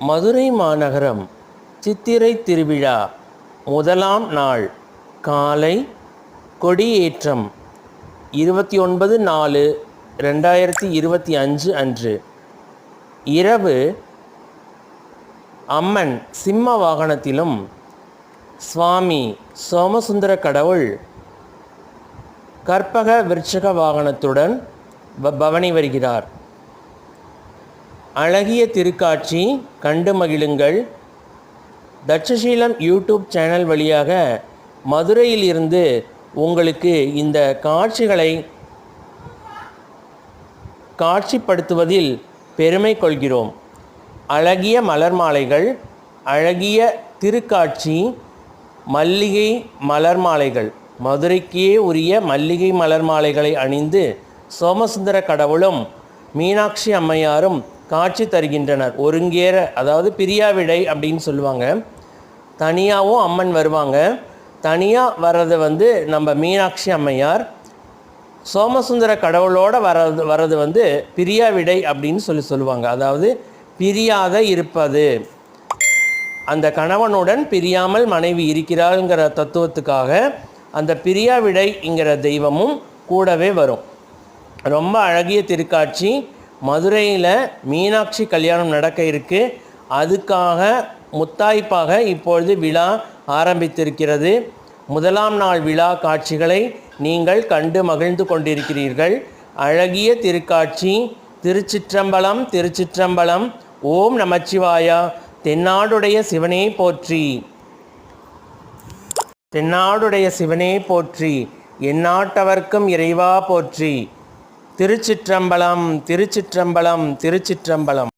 மதுரை மாநகரம் சித்திரை திருவிழா முதலாம் நாள் காலை கொடியேற்றம் 29/4/2025 அன்று. இரவு அம்மன் சிம்ம வாகனத்திலும் சுவாமி சோமசுந்தர கடவுள் கற்பக விருட்சக வாகனத்துடன் பவனி வருகிறார். அழகிய திருக்காட்சி கண்டு மகிழுங்கள். தட்சசீலம் யூடியூப் சேனல் வழியாக மதுரையில் இருந்து உங்களுக்கு இந்த காட்சிகளை காட்சிப்படுத்துவதில் பெருமை கொள்கிறோம். அழகிய மலர் மாலைகள், அழகிய திருக்காட்சி, மல்லிகை மலர் மாலைகள், மதுரைக்கே உரிய மல்லிகை மலர் மாலைகளை அணிந்து சோமசுந்தர கடவுளும் மீனாட்சி அம்மையாரும் காட்சி தருகின்றனர். ஒருங்கேற, அதாவது பிரியாவிடை அப்படின்னு சொல்லுவாங்க. தனியாகவும் அம்மன் வருவாங்க. தனியாக வர்றது நம்ம மீனாட்சி அம்மையார், சோமசுந்தர கடவுளோட வர்றது பிரியாவிடை அப்படின்னு சொல்லுவாங்க. அதாவது பிரியாத இருப்பது, அந்த கணவனுடன் பிரியாமல் மனைவி இருக்கிறாள்ங்கிற தத்துவத்துக்காக அந்த பிரியாவிடைங்கிற தெய்வமும் கூடவே வரும். ரொம்ப அழகிய திருக்காட்சி. மதுரையில் மீனாட்சி கல்யாணம் நடக்க இருக்குது. அதுக்காக முத்தாய்ப்பாக இப்பொழுது விழா ஆரம்பித்திருக்கிறது. முதலாம் நாள் விழா காட்சிகளை நீங்கள் கண்டு மகிழ்ந்து கொண்டிருக்கிறீர்கள். அழகிய திருக்காட்சி. திருச்சிற்றம்பலம், திருச்சிற்றம்பலம். ஓம் நமச்சிவாயா. தென்னாடுடைய சிவனே போற்றி, தென்னாடுடைய சிவனே போற்றி, எந்நாட்டவர்க்கும் இறைவா போற்றி. திருச்சிற்றம்பலம், திருச்சிற்றம்பலம், திருச்சிற்றம்பலம்.